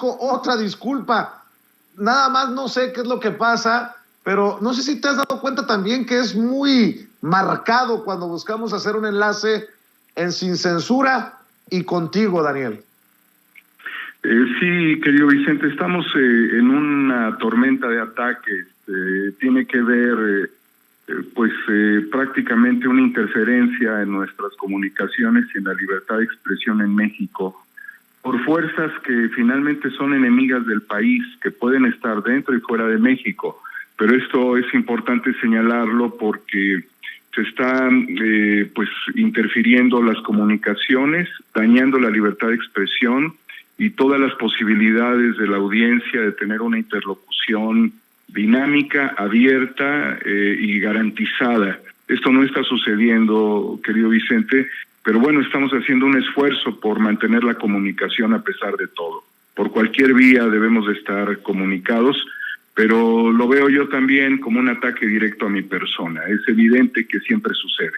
otra disculpa. Nada más no sé qué es lo que pasa, pero no sé si te has dado cuenta también que es muy marcado cuando buscamos hacer un enlace en Sin Censura y contigo, Daniel. Sí, querido Vicente, estamos en una tormenta de ataques. Tiene que ver, prácticamente una interferencia en nuestras comunicaciones y en la libertad de expresión en México, por fuerzas que finalmente son enemigas del país, que pueden estar dentro y fuera de México. Pero esto es importante señalarlo porque se están interfiriendo las comunicaciones, dañando la libertad de expresión y todas las posibilidades de la audiencia de tener una interlocución dinámica, abierta y garantizada. Esto no está sucediendo, querido Vicente, pero bueno, estamos haciendo un esfuerzo por mantener la comunicación a pesar de todo. Por cualquier vía debemos de estar comunicados, pero lo veo yo también como un ataque directo a mi persona. Es evidente que siempre sucede.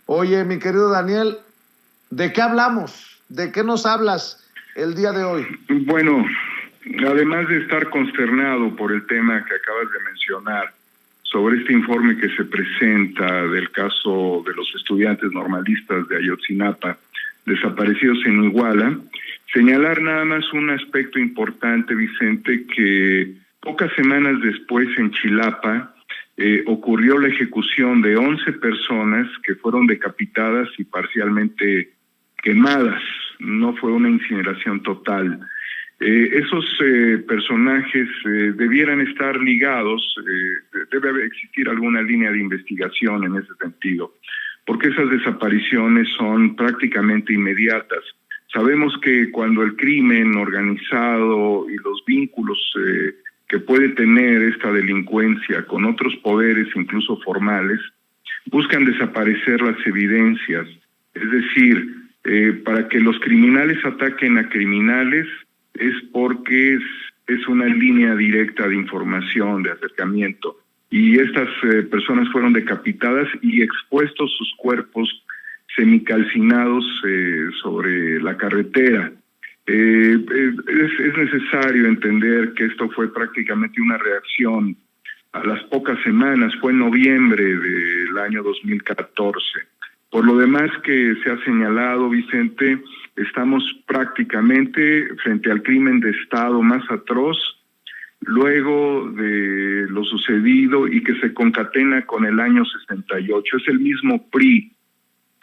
Oye, mi querido Daniel, ¿de qué hablamos? ¿De qué nos hablas el día de hoy? Bueno, además de estar consternado por el tema que acabas de mencionar, sobre este informe que se presenta del caso de los estudiantes normalistas de Ayotzinapa, desaparecidos en Iguala, señalar nada más un aspecto importante, Vicente, que pocas semanas después en Chilapa ocurrió la ejecución de 11 personas que fueron decapitadas y parcialmente quemadas. No fue una incineración total. Esos personajes debieran estar ligados, debe existir alguna línea de investigación en ese sentido, porque esas desapariciones son prácticamente inmediatas. Sabemos que cuando el crimen organizado y los vínculos que puede tener esta delincuencia con otros poderes, incluso formales, buscan desaparecer las evidencias. Es decir, para que los criminales ataquen a criminales, es porque es una línea directa de información, de acercamiento. Y estas personas fueron decapitadas y expuestos sus cuerpos semicalcinados sobre la carretera. Es necesario entender que esto fue prácticamente una reacción a las pocas semanas, fue en noviembre del año 2014. Por lo demás que se ha señalado, Vicente, estamos prácticamente frente al crimen de Estado más atroz, luego de lo sucedido y que se concatena con el año 68. Es el mismo PRI,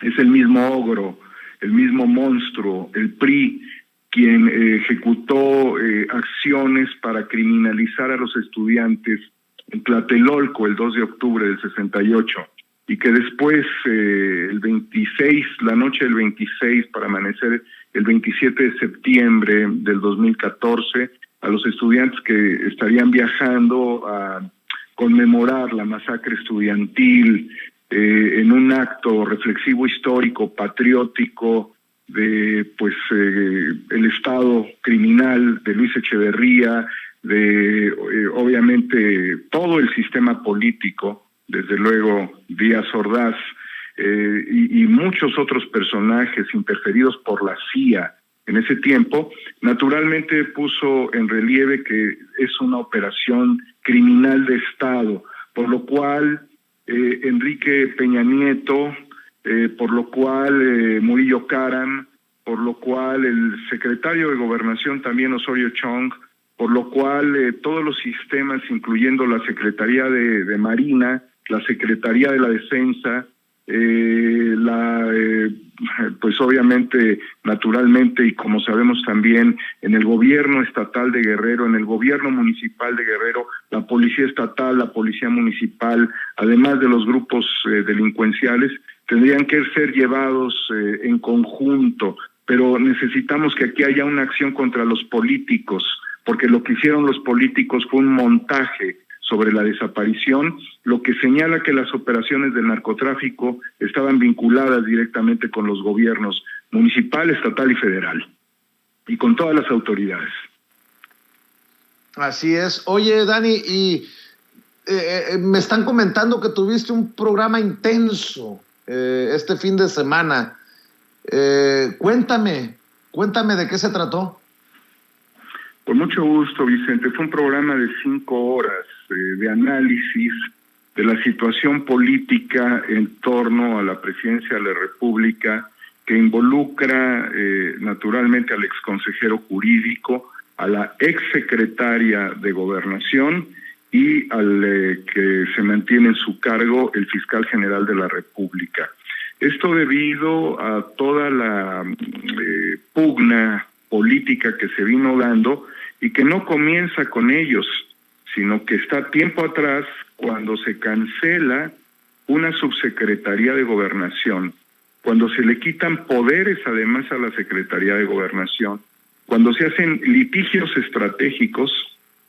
es el mismo ogro, el mismo monstruo, el PRI, quien ejecutó acciones para criminalizar a los estudiantes en Tlatelolco el 2 de octubre del 68. Y que después, el 26, la noche del 26, para amanecer el 27 de septiembre del 2014, a los estudiantes que estarían viajando a conmemorar la masacre estudiantil en un acto reflexivo histórico, patriótico, de el estado criminal de Luis Echeverría, de obviamente todo el sistema político, desde luego Díaz Ordaz, y muchos otros personajes interferidos por la CIA en ese tiempo, naturalmente puso en relieve que es una operación criminal de Estado, por lo cual Enrique Peña Nieto, por lo cual Murillo Karam, por lo cual el secretario de Gobernación también Osorio Chong, por lo cual todos los sistemas, incluyendo la Secretaría de Marina, la Secretaría de la Defensa, pues obviamente, naturalmente, y como sabemos también, en el gobierno estatal de Guerrero, en el gobierno municipal de Guerrero, la policía estatal, la policía municipal, además de los grupos delincuenciales, tendrían que ser llevados en conjunto, pero necesitamos que aquí haya una acción contra los políticos, porque lo que hicieron los políticos fue un montaje sobre la desaparición, lo que señala que las operaciones del narcotráfico estaban vinculadas directamente con los gobiernos municipal, estatal y federal, y con todas las autoridades. Así es. Oye, Dani, y me están comentando que tuviste un programa intenso este fin de semana. Cuéntame de qué se trató. Con mucho gusto, Vicente. Fue un programa de 5 horas de análisis de la situación política en torno a la presidencia de la República, que involucra naturalmente al exconsejero jurídico, a la exsecretaria de Gobernación y al que se mantiene en su cargo el fiscal general de la República. Esto debido a toda la pugna política que se vino dando y que no comienza con ellos, sino que está tiempo atrás cuando se cancela una subsecretaría de Gobernación, cuando se le quitan poderes además a la Secretaría de Gobernación, cuando se hacen litigios estratégicos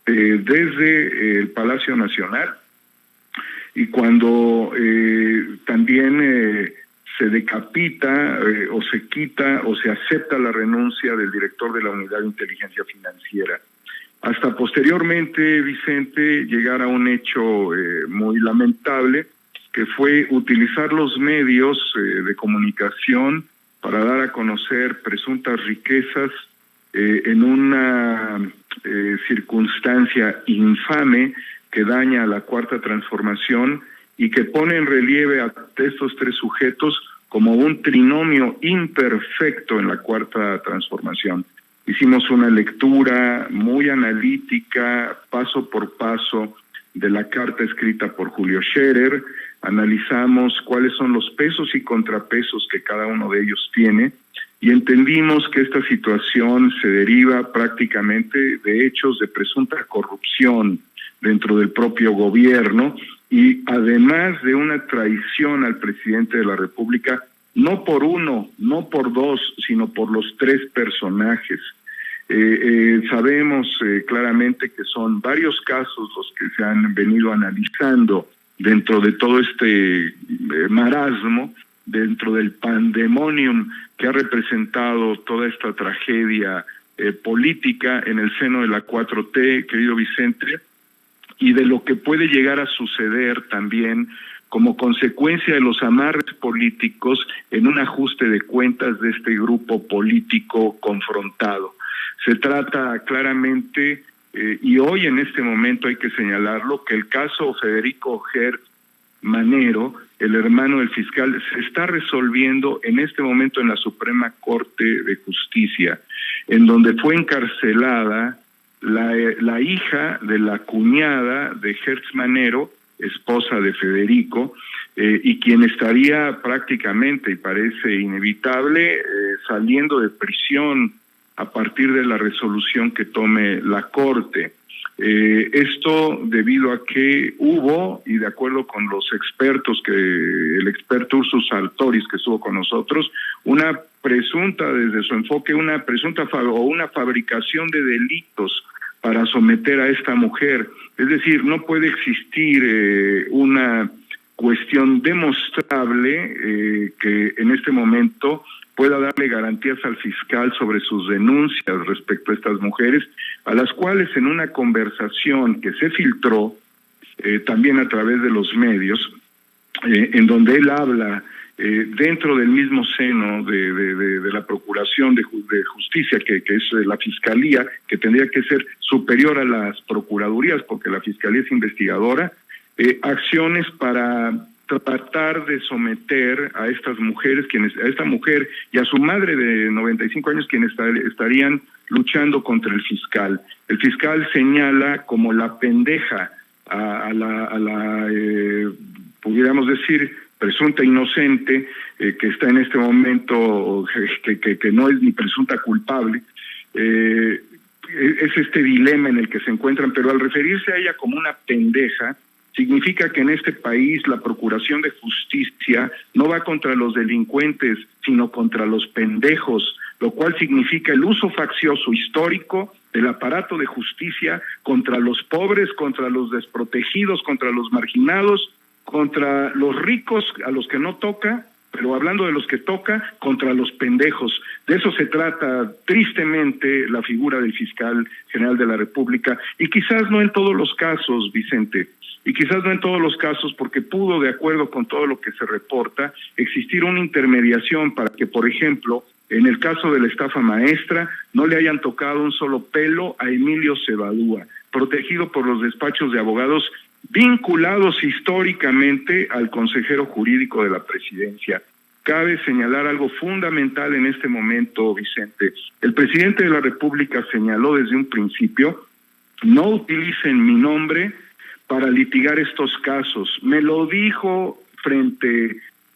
desde el Palacio Nacional y cuando también se decapita o se quita o se acepta la renuncia del director de la Unidad de Inteligencia Financiera. Hasta posteriormente, Vicente, llegar a un hecho muy lamentable, que fue utilizar los medios de comunicación para dar a conocer presuntas riquezas en una circunstancia infame que daña a la Cuarta Transformación y que pone en relieve a estos 3 sujetos como un trinomio imperfecto en la Cuarta Transformación. Hicimos una lectura muy analítica, paso por paso, de la carta escrita por Julio Scherer, analizamos cuáles son los pesos y contrapesos que cada uno de ellos tiene y entendimos que esta situación se deriva prácticamente de hechos de presunta corrupción dentro del propio gobierno y además de una traición al presidente de la República, no por uno, no por 2, sino por los 3 personajes. Sabemos claramente que son varios casos los que se han venido analizando dentro de todo este marasmo, dentro del pandemonium que ha representado toda esta tragedia política en el seno de la 4T, querido Vicente, y de lo que puede llegar a suceder también como consecuencia de los amarres políticos en un ajuste de cuentas de este grupo político confrontado. Se trata claramente, y hoy en este momento hay que señalarlo, que el caso Federico Hertz Manero, el hermano del fiscal, se está resolviendo en este momento en la Suprema Corte de Justicia, en donde fue encarcelada la hija de la cuñada de Hertz Manero, esposa de Federico, y quien estaría prácticamente, y parece inevitable, saliendo de prisión a partir de la resolución que tome la Corte. Esto debido a que hubo, y de acuerdo con los expertos, el experto Ursus Sartoris que estuvo con nosotros, una presunta, desde su enfoque, una presunta o una fabricación de delitos para someter a esta mujer. Es decir, no puede existir una cuestión demostrable que en este momento pueda darle garantías al fiscal sobre sus denuncias respecto a estas mujeres, a las cuales en una conversación que se filtró también a través de los medios, en donde él habla dentro del mismo seno de la Procuración de Justicia, que es la Fiscalía, que tendría que ser superior a las Procuradurías, porque la Fiscalía es investigadora, acciones para tratar de someter a estas mujeres, a esta mujer y a su madre de 95 años, quienes estarían luchando contra el fiscal. El fiscal señala como la pendeja a la pudiéramos decir, presunta inocente, que está en este momento, que no es ni presunta culpable. Es este dilema en el que se encuentran, pero al referirse a ella como una pendeja, significa que en este país la Procuración de Justicia no va contra los delincuentes, sino contra los pendejos, lo cual significa el uso faccioso histórico del aparato de justicia contra los pobres, contra los desprotegidos, contra los marginados, contra los ricos a los que no toca, pero hablando de los que toca, contra los pendejos. De eso se trata tristemente la figura del fiscal general de la República, y quizás no en todos los casos, Vicente, y quizás no en todos los casos, porque pudo, de acuerdo con todo lo que se reporta, existir una intermediación para que, por ejemplo, en el caso de la estafa maestra, no le hayan tocado un solo pelo a Emilio Cebadúa, protegido por los despachos de abogados vinculados históricamente al consejero jurídico de la presidencia. Cabe señalar algo fundamental en este momento, Vicente. El presidente de la República señaló desde un principio: no utilicen mi nombre para litigar estos casos. Me lo dijo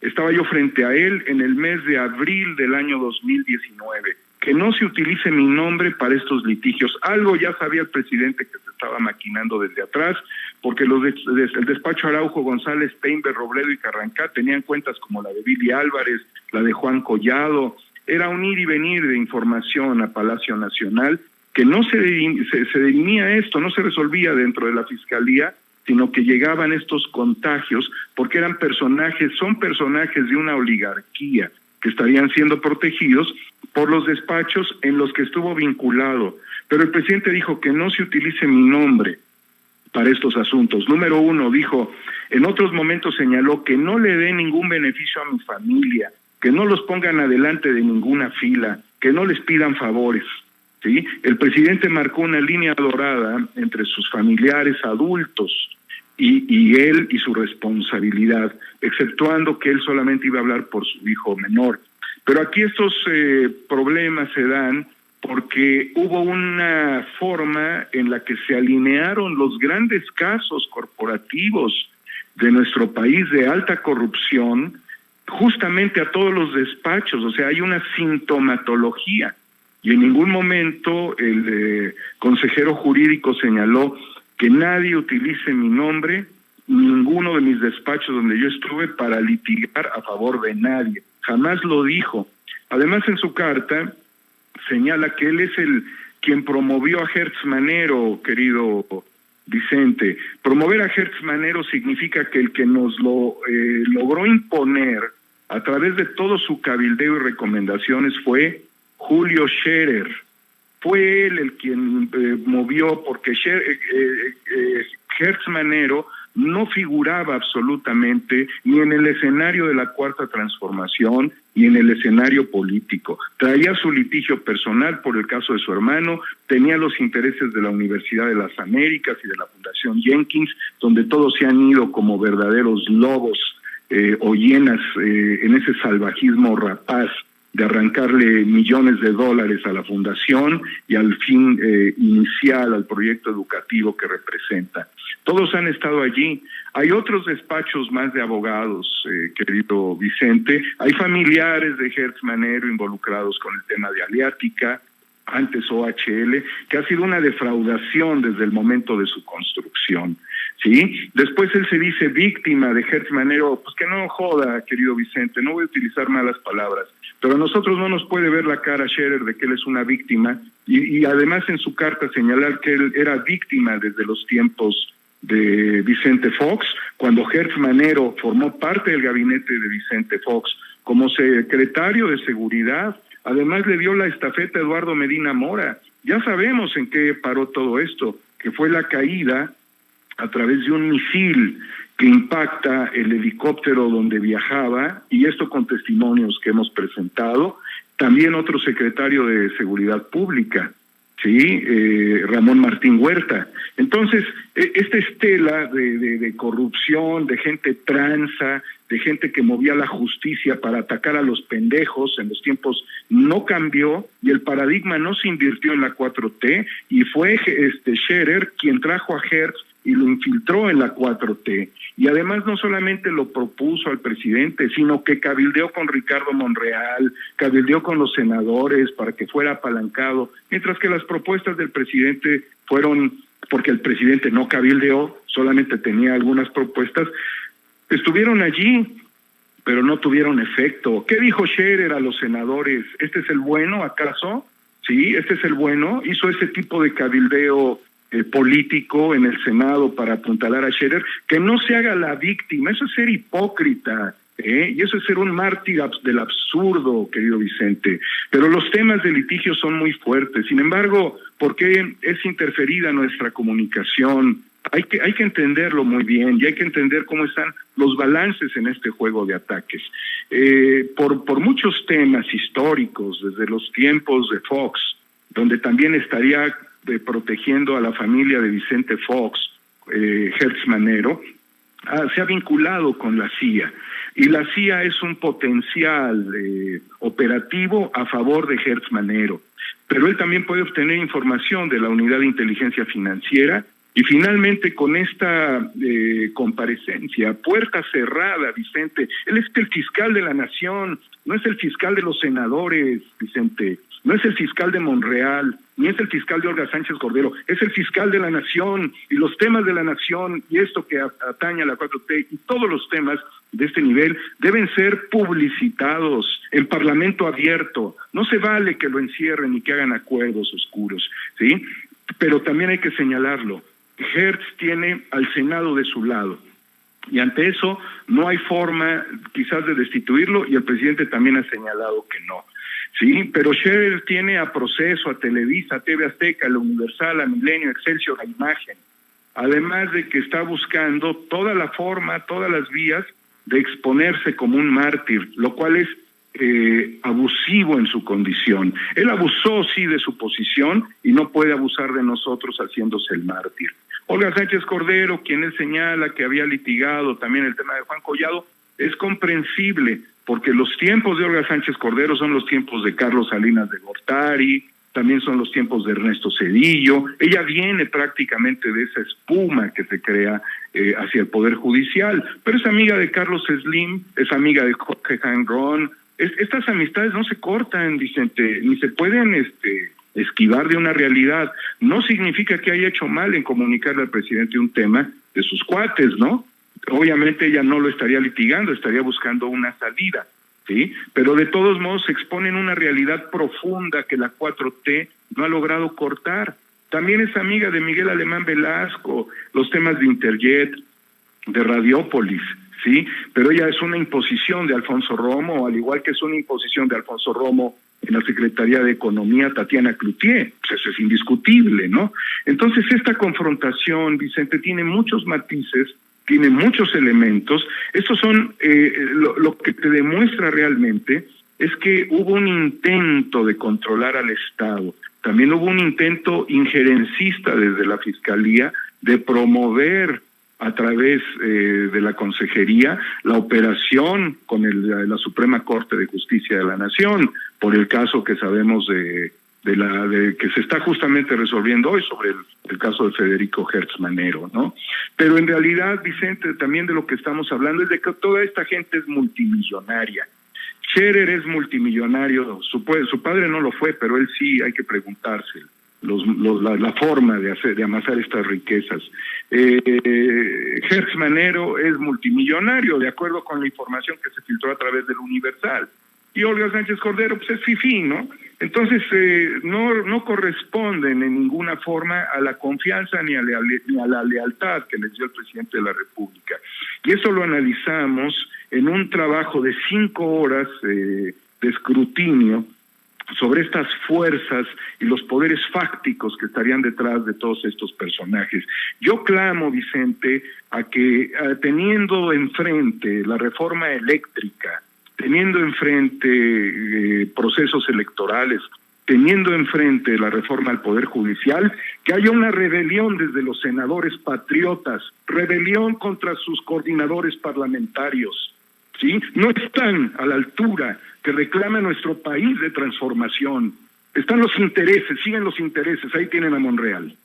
estaba yo frente a él en el mes de abril del año 2019, que no se utilice mi nombre para estos litigios. Algo ya sabía el presidente que se estaba maquinando desde atrás, porque el despacho Araujo González, Steinberg, Robledo y Carrancá tenían cuentas como la de Billy Álvarez, la de Juan Collado. Era un ir y venir de información a Palacio Nacional, que no se dirimía esto, no se resolvía dentro de la Fiscalía, sino que llegaban estos contagios porque son personajes de una oligarquía que estarían siendo protegidos por los despachos en los que estuvo vinculado. Pero el presidente dijo que no se utilice mi nombre para estos asuntos. Número uno, dijo, en otros momentos señaló que no le dé ningún beneficio a mi familia, que no los pongan adelante de ninguna fila, que no les pidan favores. ¿Sí? El presidente marcó una línea dorada entre sus familiares adultos y él y su responsabilidad, exceptuando que él solamente iba a hablar por su hijo menor. Pero aquí estos problemas se dan porque hubo una forma en la que se alinearon los grandes casos corporativos de nuestro país de alta corrupción justamente a todos los despachos. O sea, hay una sintomatología. Y en ningún momento el consejero jurídico señaló que nadie utilice mi nombre, ninguno de mis despachos donde yo estuve, para litigar a favor de nadie. Jamás lo dijo. Además, en su carta señala que él es quien promovió a Hertz Manero, querido Vicente. Promover a Hertz Manero significa que el que nos lo logró imponer a través de todo su cabildeo y recomendaciones fue Julio Scherer. Fue él el quien movió, porque Hertz Manero no figuraba absolutamente ni en el escenario de la Cuarta Transformación ni en el escenario político. Traía su litigio personal por el caso de su hermano, tenía los intereses de la Universidad de las Américas y de la Fundación Jenkins, donde todos se han ido como verdaderos lobos o hienas en ese salvajismo rapaz de arrancarle millones de dólares a la fundación y al fin inicial al proyecto educativo que representa. Todos han estado allí. Hay otros despachos más de abogados, querido Vicente. Hay familiares de Hertz Manero involucrados con el tema de Aliática, antes OHL, que ha sido una defraudación desde el momento de su construcción. ¿Sí? Después él se dice víctima de Hertz Manero. Pues que no joda, querido Vicente, no voy a utilizar malas palabras, pero a nosotros no nos puede ver la cara Scherer de que él es una víctima, y además en su carta señalar que él era víctima desde los tiempos de Vicente Fox, cuando Hertz Manero formó parte del gabinete de Vicente Fox como secretario de Seguridad. Además le dio la estafeta a Eduardo Medina Mora. Ya sabemos en qué paró todo esto, que fue la caída a través de un misil que impacta el helicóptero donde viajaba, y esto con testimonios que hemos presentado. También otro secretario de Seguridad Pública, ¿sí? Ramón Martín Huerta. Entonces, esta estela de corrupción, de gente tranza, de gente que movía la justicia para atacar a los pendejos en los tiempos, no cambió, y el paradigma no se invirtió en la 4T, y fue Scherer quien trajo a Hertz y lo infiltró en la 4T. Y además no solamente lo propuso al presidente, sino que cabildeó con Ricardo Monreal, cabildeó con los senadores para que fuera apalancado, mientras que las propuestas del presidente fueron, porque el presidente no cabildeó, solamente tenía algunas propuestas, estuvieron allí, pero no tuvieron efecto. ¿Qué dijo Scherer a los senadores? ¿Este es el bueno, acaso? Sí, este es el bueno. Hizo ese tipo de cabildeo político en el Senado para apuntalar a Scherer. Que no se haga la víctima, eso es ser hipócrita, y eso es ser un mártir del absurdo, querido Vicente. Pero los temas de litigio son muy fuertes. Sin embargo, ¿por qué es interferida nuestra comunicación Hay que entenderlo muy bien y hay que entender cómo están los balances en este juego de ataques. Por muchos temas históricos, desde los tiempos de Fox, donde también estaría protegiendo a la familia de Vicente Fox, Hertz Manero, se ha vinculado con la CIA. Y la CIA es un potencial operativo a favor de Hertz Manero. Pero él también puede obtener información de la Unidad de Inteligencia Financiera. Y finalmente, con esta comparecencia, puerta cerrada, Vicente, él es el fiscal de la nación, no es el fiscal de los senadores, Vicente, no es el fiscal de Monreal, ni es el fiscal de Olga Sánchez Cordero, es el fiscal de la nación, y los temas de la nación, y esto que atañe a la 4T, y todos los temas de este nivel, deben ser publicitados en parlamento abierto. No se vale que lo encierren y que hagan acuerdos oscuros, ¿sí? Pero también hay que señalarlo. Hertz tiene al Senado de su lado y ante eso no hay forma quizás de destituirlo, y el presidente también ha señalado que no, sí, pero Scherer tiene a Proceso, a Televisa, a TV Azteca, a La Universal, a Milenio, a Excelsior, a Imagen, además de que está buscando toda la forma, todas las vías de exponerse como un mártir, lo cual es abusivo en su condición. Él abusó, sí, de su posición y no puede abusar de nosotros haciéndose el mártir. Olga Sánchez Cordero, quien él señala que había litigado también el tema de Juan Collado, es comprensible, porque los tiempos de Olga Sánchez Cordero son los tiempos de Carlos Salinas de Gortari, también son los tiempos de Ernesto Zedillo. Ella viene prácticamente de esa espuma que se crea hacia el Poder Judicial, pero es amiga de Carlos Slim, es amiga de Jorge Janrón. Estas amistades no se cortan, Vicente, ni se pueden esquivar de una realidad. No significa que haya hecho mal en comunicarle al presidente un tema de sus cuates, ¿no? Obviamente ella no lo estaría litigando, estaría buscando una salida, ¿sí? Pero de todos modos se exponen una realidad profunda que la 4T no ha logrado cortar. También es amiga de Miguel Alemán Velasco, los temas de Interjet, de Radiópolis, ¿sí? Pero ella es una imposición de Alfonso Romo, al igual que es una imposición de Alfonso Romo en la Secretaría de Economía, Tatiana Cloutier. Pues eso es indiscutible, ¿no? Entonces esta confrontación, Vicente, tiene muchos matices, tiene muchos elementos. Estos son lo que te demuestra realmente es que hubo un intento de controlar al Estado. También hubo un intento injerencista desde la Fiscalía de promover a través de la Consejería la operación con la Suprema Corte de Justicia de la Nación, por el caso que sabemos de que se está justamente resolviendo hoy sobre el caso de Federico Hertz Manero, ¿no? Pero en realidad, Vicente, también de lo que estamos hablando es de que toda esta gente es multimillonaria. Scherer es multimillonario, su padre no lo fue, pero él sí, hay que preguntarse la forma de amasar estas riquezas. Hertz Manero es multimillonario, de acuerdo con la información que se filtró a través del Universal. Y Olga Sánchez Cordero, pues es fifí, ¿no? Entonces, no corresponden en ninguna forma a la confianza ni a la lealtad que les dio el presidente de la República. Y eso lo analizamos en un trabajo de 5 horas de escrutinio sobre estas fuerzas y los poderes fácticos que estarían detrás de todos estos personajes. Yo clamo, Vicente, a que teniendo enfrente la reforma eléctrica, teniendo enfrente procesos electorales, teniendo enfrente la reforma al Poder Judicial, que haya una rebelión desde los senadores patriotas, rebelión contra sus coordinadores parlamentarios, ¿sí? No están a la altura que reclama nuestro país de transformación. Están los intereses, siguen los intereses, ahí tienen a Monreal.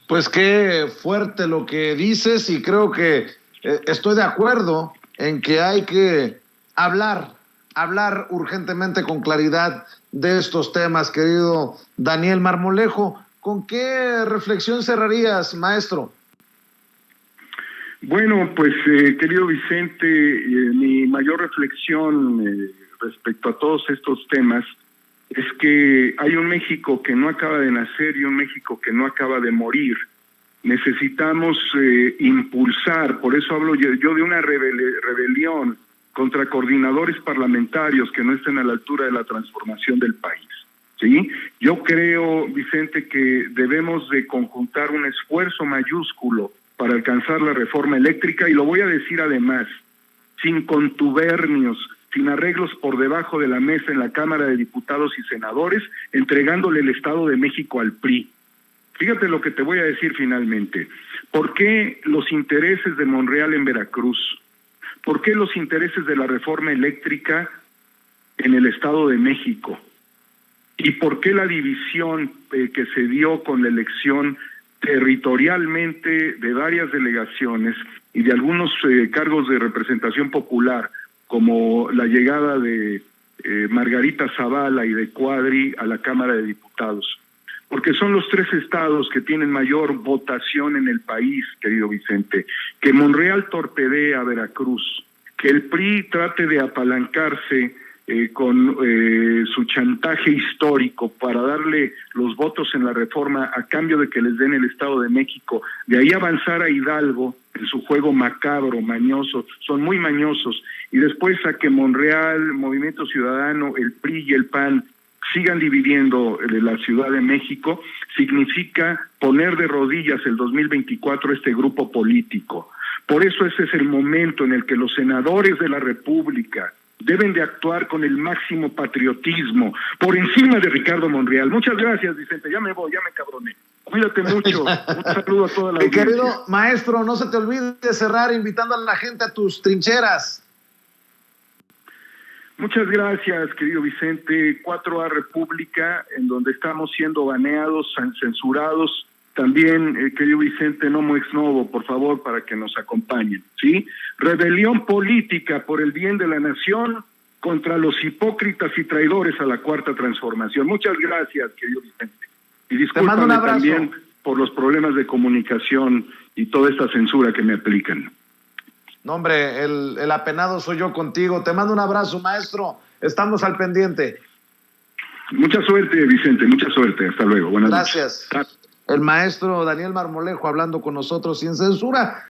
Pues qué fuerte lo que dices, y creo que estoy de acuerdo en que hay que hablar urgentemente con claridad de estos temas, querido Daniel Marmolejo. ¿Con qué reflexión cerrarías, maestro? Bueno, pues querido Vicente, mi mayor reflexión respecto a todos estos temas es que hay un México que no acaba de nacer y un México que no acaba de morir. Necesitamos impulsar, por eso hablo yo de una rebelión contra coordinadores parlamentarios que no estén a la altura de la transformación del país. ¿sí? Yo creo, Vicente, que debemos de conjuntar un esfuerzo mayúsculo para alcanzar la reforma eléctrica, y lo voy a decir además, sin contubernios, sin arreglos por debajo de la mesa en la Cámara de Diputados y Senadores, entregándole el Estado de México al PRI. Fíjate lo que te voy a decir finalmente. ¿Por qué los intereses de Monreal en Veracruz? ¿Por qué los intereses de la reforma eléctrica en el Estado de México? ¿Y por qué la división que se dio con la elección territorialmente de varias delegaciones y de algunos cargos de representación popular, como la llegada de Margarita Zavala y de Cuadri a la Cámara de Diputados? Porque son los tres estados que tienen mayor votación en el país, querido Vicente. Que Monreal torpedee a Veracruz, que el PRI trate de apalancarse con su chantaje histórico para darle los votos en la reforma a cambio de que les den el Estado de México, de ahí avanzar a Hidalgo en su juego macabro, mañoso, son muy mañosos, y después a que Monreal, Movimiento Ciudadano, el PRI y el PAN sigan dividiendo la Ciudad de México, significa poner de rodillas el 2024 este grupo político. Por eso ese es el momento en el que los senadores de la República deben de actuar con el máximo patriotismo, por encima de Ricardo Monreal. Muchas gracias, Vicente, ya me voy, ya me cabroné. Cuídate mucho, un saludo a toda la audiencia. Querido maestro, no se te olvide de cerrar invitando a la gente a tus trincheras. Muchas gracias, querido Vicente. 4A República, en donde estamos siendo baneados, censurados. También, querido Vicente, Nomo Ex Novo, por favor, para que nos acompañen, ¿sí? Rebelión política por el bien de la nación contra los hipócritas y traidores a la Cuarta Transformación. Muchas gracias, querido Vicente. Y discúlpame también por los problemas de comunicación y toda esta censura que me aplican. No, hombre, el apenado soy yo contigo. Te mando un abrazo, maestro. Estamos al pendiente. Mucha suerte, Vicente, mucha suerte. Hasta luego. Buenas noches. Gracias. El maestro Daniel Marmolejo hablando con nosotros sin censura.